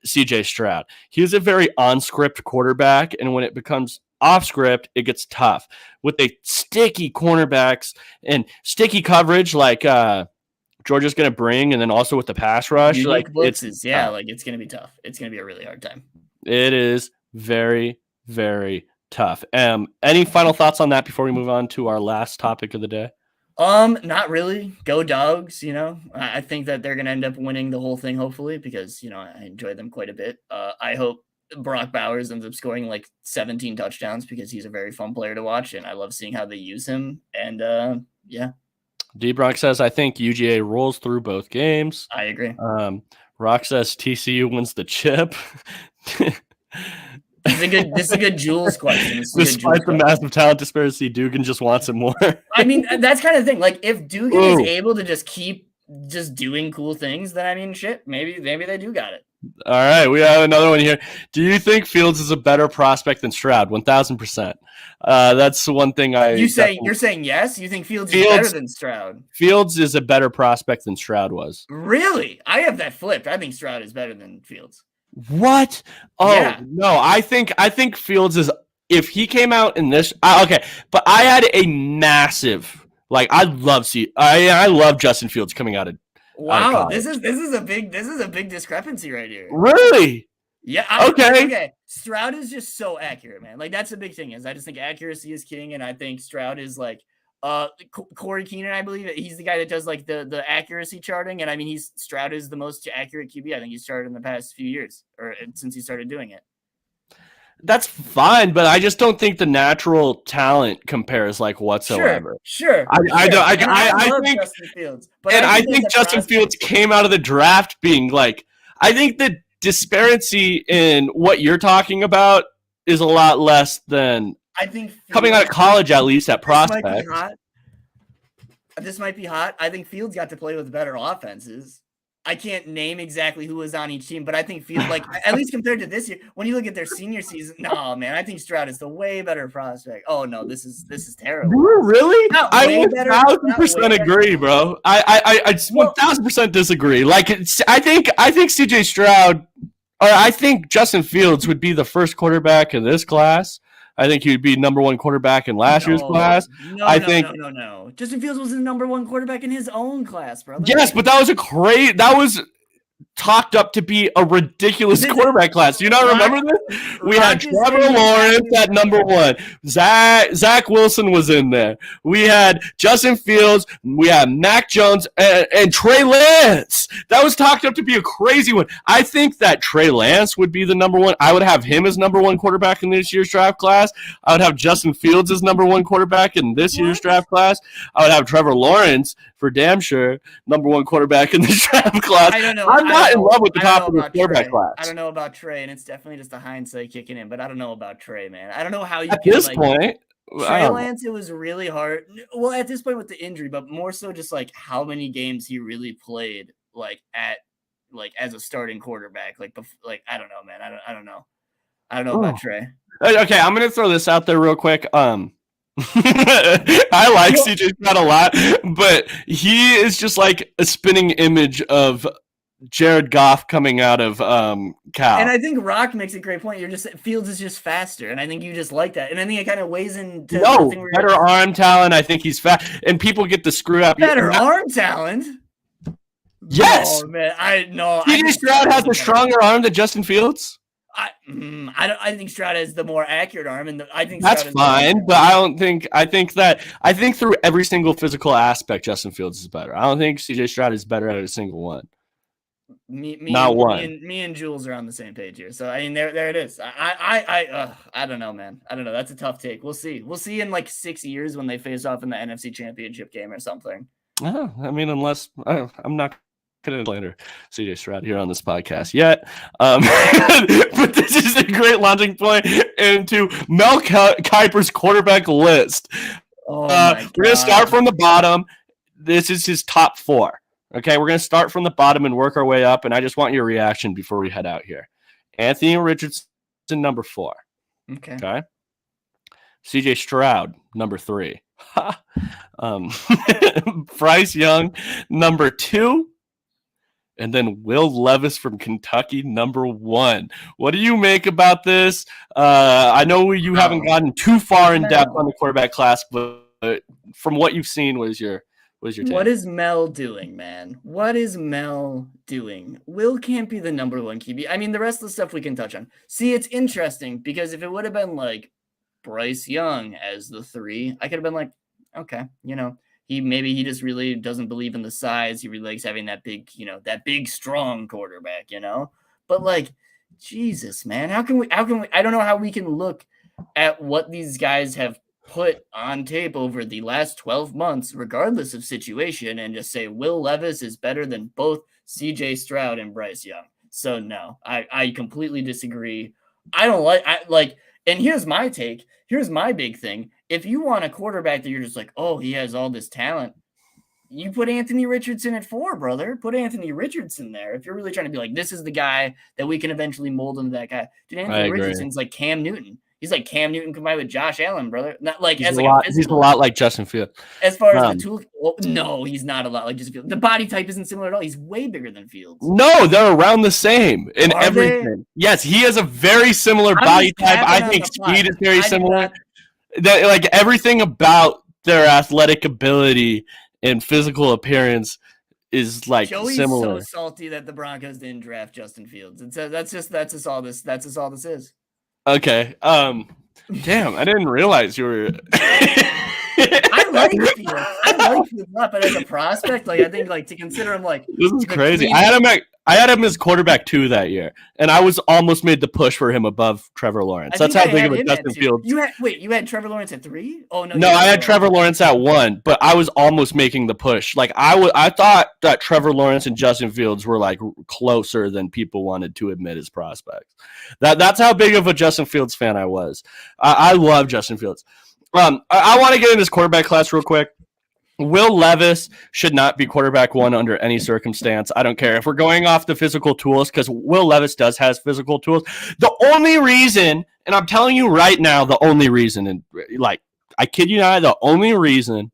CJ Stroud. He's a very on script quarterback, and when it becomes off script, it gets tough. With the sticky cornerbacks and sticky coverage like Georgia's going to bring, and then also with the pass rush, unique like blitzes, it's going to be tough. It's going to be a really hard time. It is very, very tough. Any final thoughts on that before we move on to our last topic of the day? Not really. Go Dogs. I think that they're going to end up winning the whole thing, hopefully, because, I enjoy them quite a bit. I hope Brock Bowers ends up scoring like 17 touchdowns because he's a very fun player to watch, and I love seeing how they use him. And D-Brock says, I think UGA rolls through both games. I agree. Rock says TCU wins the chip. This is a good Jules question. Despite the massive talent disparity, Dugan just wants it more. I mean, that's kind of the thing. Like, if Dugan is able to just keep just doing cool things, then I mean, shit, maybe they do got it. All right, we have another one here. Do you think Fields is a better prospect than Stroud? 1,000%. That's one thing you're saying yes? You think Fields is better than Stroud? Fields is a better prospect than Stroud was. Really? I have that flipped. I think Stroud is better than Fields. What? Oh, yeah. No, I think Fields is, if he came out in this, okay, but I had a massive, like, I love Justin Fields coming out of wow, this is a big discrepancy right here. Really? Yeah. Okay. Stroud is just so accurate, man. Like, that's the big thing is I just think accuracy is king, and I think Stroud is like Corey Keenan, I believe he's the guy that does like the accuracy charting, and I mean Stroud is the most accurate QB I think he's started in the past few years or since he started doing it. That's fine, but I just don't think the natural talent compares like whatsoever. Sure. I think Justin Fields, and I think Justin Fields came out of the draft being like, I think the disparity in what you're talking about is a lot less than I think Fields, coming out of college, at least at prospect. This might be hot. I think Fields got to play with better offenses. I can't name exactly who was on each team, but I think Fields, like, at least compared to this year, when you look at their senior season, no, man, I think Stroud is the way better prospect. Oh no, this is terrible. Really? I 1,000% agree, bro. I 1,000% disagree. Like, I think CJ Stroud, or I think Justin Fields would be the first quarterback in this class. I think he would be number one quarterback in last year's class. No. Justin Fields was the number one quarterback in his own class, brother. Yes, but that was talked up to be a ridiculous quarterback class. Do you not remember this? We had Trevor Lawrence at number one. Zach Wilson was in there. We had Justin Fields. We had Mac Jones and Trey Lance. That was talked up to be a crazy one. I think that Trey Lance would be the number one. I would have him as number one quarterback in this year's draft class. I would have Justin Fields as number one quarterback in this year's draft class. I would have Trevor Lawrence for damn sure number one quarterback in this draft class. I don't know. I'm not in love with the top of the quarterback class. I don't know about Trey, and it's definitely just a hindsight kicking in, but I don't know about Trey, man. I don't know how you at this point. Trey Lance, it was really hard. Well, at this point with the injury, but more so just like how many games he really played, like as a starting quarterback. Like I don't know, man. I don't know. I don't know about Trey. Okay, I'm gonna throw this out there real quick. I like CJ Stroud a lot, but he is just like a spinning image of Jared Goff coming out of Cal. And I think Rock makes a great point. Fields is just faster, and I think you just like that. And I think it kind of weighs into better arm talent. I think he's fast, and people get to screw up. Better arm talent. Yes, no, man. CJ Stroud has a stronger arm than Justin Fields. I think Stroud has the more accurate arm, and I think that's fine. But I think through every single physical aspect, Justin Fields is better. I don't think CJ Stroud is better at a single one. Me and Jules are on the same page here. So I mean, there it is. I don't know, man. I don't know. That's a tough take. We'll see. We'll see in like 6 years when they face off in the NFC Championship game or something. I mean, unless I'm not going to later CJ Stroud here on this podcast yet. But this is a great launching point into Mel Kiper's quarterback list. Oh my We're going to start God. from the bottom. This is his top 4. Okay, we're going to start from the bottom and work our way up, and I just want your reaction before we head out here. Anthony Richardson, number 4. Okay. CJ Stroud, number 3. Bryce Young, number 2. And then Will Levis from Kentucky, number 1. What do you make about this? I know you haven't gotten too far in depth on the quarterback class, but from what you've seen, what is your take? What is Mel doing, man? What is Mel doing? Will can't be the number 1 QB. I mean, the rest of the stuff we can touch on. See, it's interesting because if it would have been like Bryce Young as the 3, I could have been like, okay, maybe he just really doesn't believe in the size. He really likes having that big, that big, strong quarterback, But like, Jesus, man, how can we, I don't know how we can look at what these guys have put on tape over the last 12 months, regardless of situation, and just say Will Levis is better than both CJ Stroud and Bryce Young. So no, I completely disagree. I don't like, and here's my take. Here's my big thing. If you want a quarterback that you're just like, oh, he has all this talent, you put Anthony Richardson at 4, brother. Put Anthony Richardson there. If you're really trying to be like, this is the guy that we can eventually mold into that guy. Dude, Anthony Richardson's like Cam Newton. He's like Cam Newton combined with Josh Allen, brother. Not like he's a lot like Justin Fields. As far as the tool, no, he's not a lot like Justin Fields. The body type isn't similar at all. He's way bigger than Fields. No, they're around the same in everything. Yes, he has a very similar body type. I think speed is very similar. That like everything about their athletic ability and physical appearance is like Joey's similar. So salty that the Broncos didn't draft Justin Fields. And so that's just all this is. Okay. Damn, I didn't realize you were. I like Fields. I like Fields a lot, but as a prospect, like I think, like to consider him, like this is crazy. I had him as quarterback 2 that year, and I was almost made the push for him above Trevor Lawrence. That's how big of a Justin Fields. You had Trevor Lawrence at 3? Oh no, I had Trevor Lawrence at 1, but I was almost making the push. Like I thought that Trevor Lawrence and Justin Fields were like closer than people wanted to admit as prospects. That's how big of a Justin Fields fan I was. I love Justin Fields. I want to get in this quarterback class real quick. Will Levis should not be quarterback 1 under any circumstance. I don't care if we're going off the physical tools, because Will Levis has physical tools. The only reason, and I'm telling you right now, the only reason, and like I kid you not, the only reason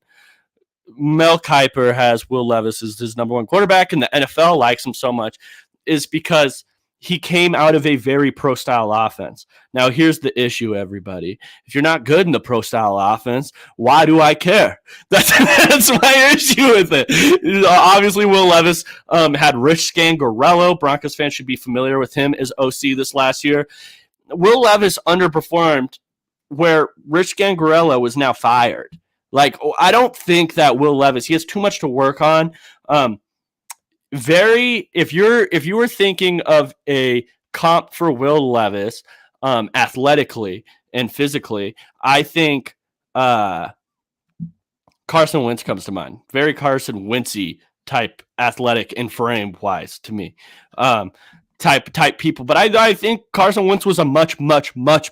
Mel Kiper has Will Levis as his number 1 quarterback and the NFL likes him so much is because he came out of a very pro-style offense. Now, here's the issue, everybody. If you're not good in the pro-style offense, why do I care? That's my issue with it. Obviously, Will Levis had Rich Scangarello. Broncos fans should be familiar with him as OC this last year. Will Levis underperformed where Rich Scangarello was now fired. Like, I don't think that Will Levis, he has too much to work on. If you were thinking of a comp for Will Levis, athletically and physically, I think Carson Wentz comes to mind. Very Carson Wentzy type athletic and frame wise to me. Type people, but I think Carson Wentz was a much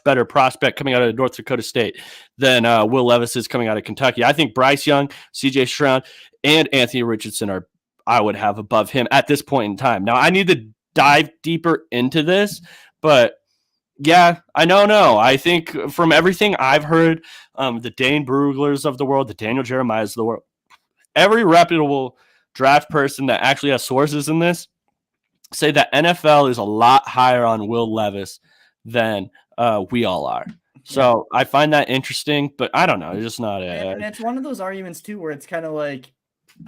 better prospect coming out of North Dakota State than Will Levis is coming out of Kentucky. I think Bryce Young, CJ Stroud, and Anthony Richardson I would have above him at this point in time. Now, I need to dive deeper into this, but yeah, I don't know. I think from everything I've heard, the Dane Bruglers of the world, the Daniel Jeremiahs of the world, every reputable draft person that actually has sources in this say that NFL is a lot higher on Will Levis than we all are. So I find that interesting, but I don't know. It's just not. And it's one of those arguments too, where it's kind of like,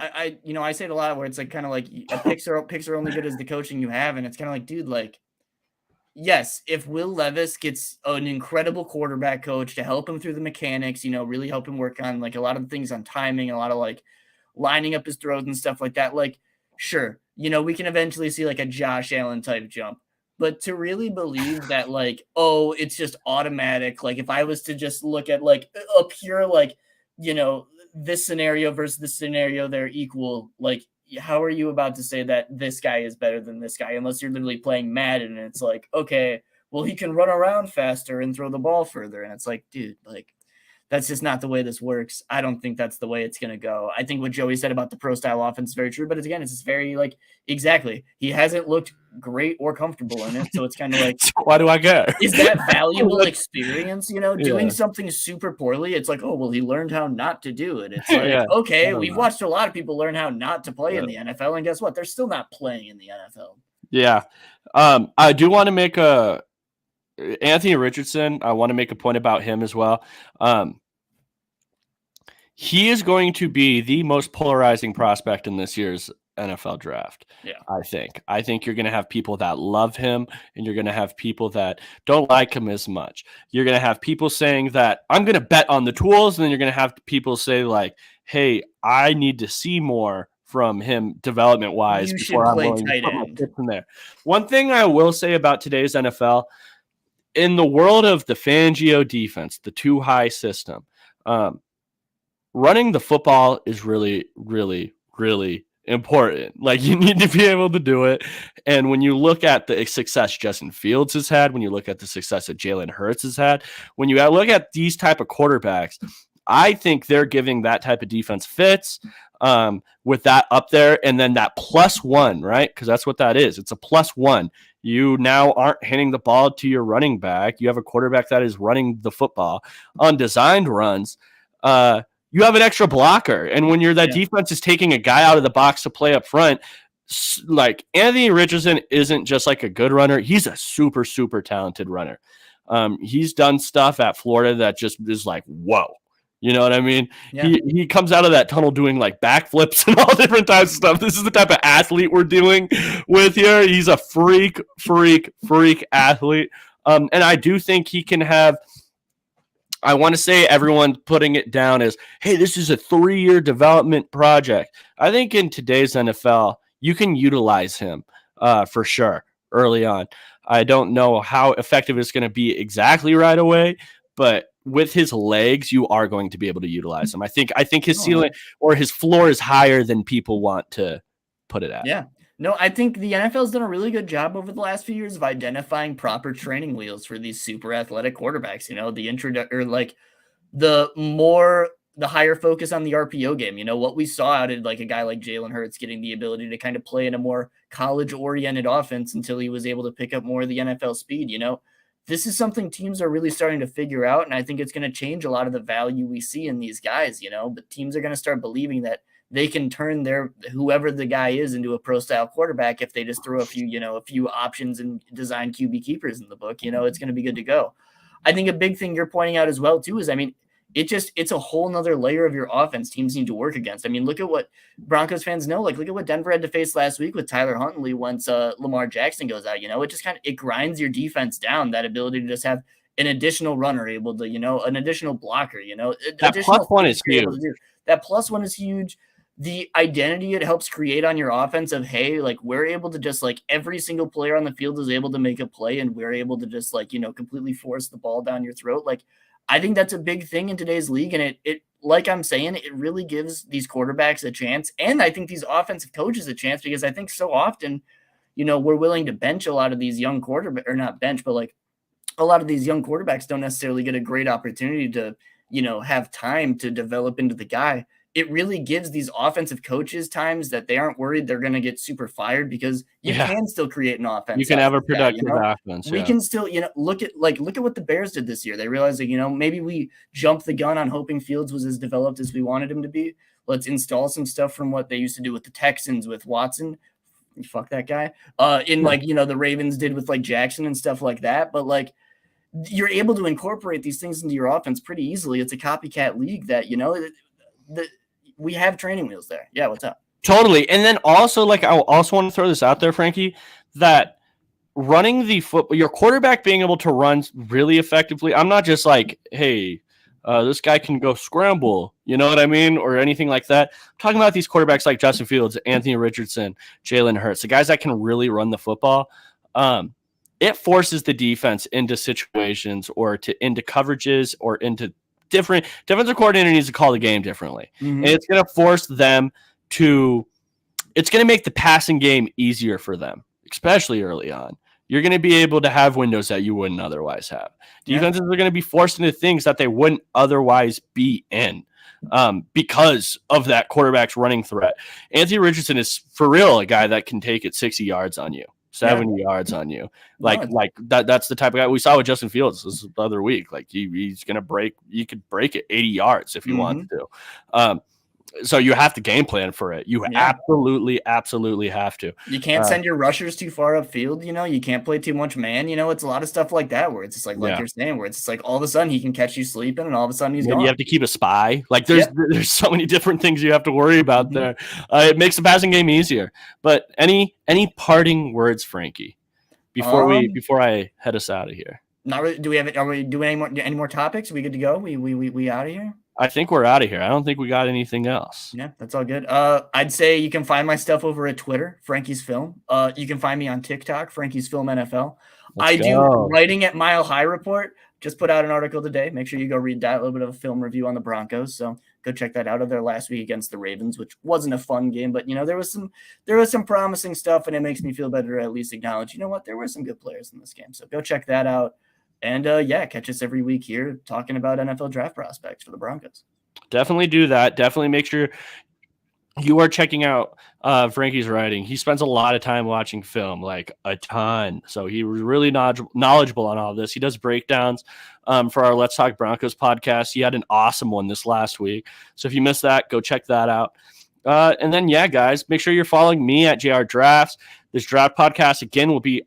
I say it a lot, where it's like kind of like picks are only good as the coaching you have, and it's kind of like, dude, like, yes, if Will Levis gets an incredible quarterback coach to help him through the mechanics, really help him work on like a lot of things on timing, a lot of like lining up his throws and stuff like that, like, sure, we can eventually see like a Josh Allen type jump. But to really believe that, like, oh, it's just automatic, like if I was to just look at like a pure, like, this scenario versus this scenario, they're equal. Like, how are you about to say that this guy is better than this guy? Unless you're literally playing Madden and it's like, okay, well, he can run around faster and throw the ball further. And it's like, dude, like, that's just not the way this works. I don't think that's the way it's going to go. I think what Joey said about the pro style offense is very true, but it's just very like, exactly. He hasn't looked great or comfortable in it. So it's kind of like, why do I care? Is that valuable experience? Doing something super poorly. It's like, oh, well, he learned how not to do it. It's like, okay, we've watched a lot of people learn how not to play in the NFL. And guess what? They're still not playing in the NFL. Yeah. I do want to make Anthony Richardson, I want to make a point about him as well. He is going to be the most polarizing prospect in this year's NFL draft. Yeah. I think you're going to have people that love him and you're going to have people that don't like him as much. You're going to have people saying that I'm going to bet on the tools. And then you're going to have people say like, hey, I need to see more from him development wise before I'm willing to put my chips in there. One thing I will say about today's NFL, in the world of the Fangio defense, the too high system, running the football is really, really, really important. Like, you need to be able to do it. And when you look at the success Justin Fields has had, when you look at the success that Jalen Hurts has had, when you look at these type of quarterbacks, I think they're giving that type of defense fits with that up there. And then that +1, right? Because that's what that is. It's a +1. You now aren't handing the ball to your running back. You have a quarterback that is running the football on designed runs. You have an extra blocker. And when that defense is taking a guy out of the box to play up front, like Anthony Richardson isn't just like a good runner. He's a super, super talented runner. He's done stuff at Florida that just is like, whoa. You know what I mean? Yeah. He comes out of that tunnel doing like backflips and all different types of stuff. This is the type of athlete we're dealing with here. He's a freak athlete. And I do think he can have, I want to say everyone putting it down as, hey, this is a 3-year development project. I think in today's NFL, you can utilize him for sure early on. I don't know how effective it's going to be exactly right away, but with his legs, you are going to be able to utilize him. I think his ceiling or his floor is higher than people want to put it at. Yeah. No, I think the NFL's done a really good job over the last few years of identifying proper training wheels for these super athletic quarterbacks. The higher focus on the RPO game. What we saw out of like a guy like Jalen Hurts getting the ability to kind of play in a more college-oriented offense until he was able to pick up more of the NFL speed. This is something teams are really starting to figure out, and I think it's going to change a lot of the value we see in these guys. But teams are going to start believing that they can turn whoever the guy is into a pro style quarterback if they just throw a few options and design QB keepers in the book. It's going to be good to go. I think a big thing you're pointing out as well too is, it's a whole nother layer of your offense teams need to work against. Look at what Broncos fans know. Like, look at what Denver had to face last week with Tyler Huntley once Lamar Jackson goes out. It just it grinds your defense down, that ability to just have an additional runner able to, an additional blocker, that +1 is huge. That +1 is huge. The identity it helps create on your offense of, hey, like, we're able to just like every single player on the field is able to make a play and we're able to just like, completely force the ball down your throat. Like, I think that's a big thing in today's league. And it like I'm saying, it really gives these quarterbacks a chance. And I think these offensive coaches a chance, because I think so often, we're willing to bench a lot of these young quarterbacks, or not bench, but like a lot of these young quarterbacks don't necessarily get a great opportunity to, have time to develop into the guy. It really gives these offensive coaches times that they aren't worried they're going to get super fired, because you can still create an offense. You can have a productive offense. We can still, look at what the Bears did this year. They realized that, maybe we jumped the gun on hoping Fields was as developed as we wanted him to be. Let's install some stuff from what they used to do with the Texans with Watson. Fuck that guy. The Ravens did with like Jackson and stuff like that. But like, you're able to incorporate these things into your offense pretty easily. It's a copycat league that, we have training wheels there. Yeah, what's up? Totally. And then also, like, I also want to throw this out there, Frankie, that running the football, your quarterback being able to run really effectively. I'm not just like, hey, this guy can go scramble, you know what I mean? Or anything like that. I'm talking about these quarterbacks like Justin Fields, Anthony Richardson, Jalen Hurts, the guys that can really run the football. It forces the defense into situations or into coverages or into defensive coordinator needs to call the game differently. Mm-hmm. And it's going to force them it's going to make the passing game easier for them, especially early on. you're going to be able to have windows that you wouldn't otherwise have. Defenses are going to be forced into things that they wouldn't otherwise be in because of that quarterback's running threat. Anthony Richardson is for real a guy that can take it 60 yards on you, 70 yards on you. Like that's the type of guy we saw with Justin Fields this other week. Like he's going to break. You could break it 80 yards if you want to. So you have to game plan for it. You absolutely have to. You can't send your rushers too far upfield. You can't play too much man. It's a lot of stuff like that where it's just like you're saying, where it's just like all of a sudden he can catch you sleeping and all of a sudden he's gone. You have to keep a spy. Like there's so many different things you have to worry about there. It makes the passing game easier. But any parting words, Frankie, before I head us out of here? Not really. Are we doing any more topics? Are we good to go? We out of here? I think we're out of here. I don't think we got anything else. Yeah, that's all good. I'd say you can find my stuff over at Twitter, Frankie's Film. You can find me on TikTok, Frankie's Film NFL. Do writing at Mile High Report. Just put out an article today. Make sure you go read that. A little bit of a film review on the Broncos. So go check that out. Of their last week against the Ravens, which wasn't a fun game, but there was some promising stuff, and it makes me feel better to at least acknowledge, there were some good players in this game. So go check that out. And catch us every week here talking about NFL draft prospects for the Broncos. Definitely do that. Definitely make sure you are checking out Frankie's writing. He spends a lot of time watching film, like a ton. So he was really knowledgeable on all this. He does breakdowns for our Let's Talk Broncos podcast. He had an awesome one this last week. So if you missed that, go check that out. And then, guys, make sure you're following me at JR Drafts. This draft podcast, again, will be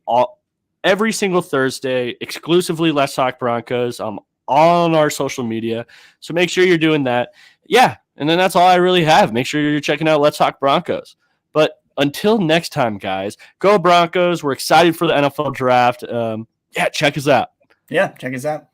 every single Thursday, exclusively Let's Talk Broncos all on our social media. So make sure you're doing that. Yeah, and then that's all I really have. Make sure you're checking out Let's Talk Broncos. But until next time, guys, go Broncos. We're excited for the NFL draft. Check us out. Yeah, check us out.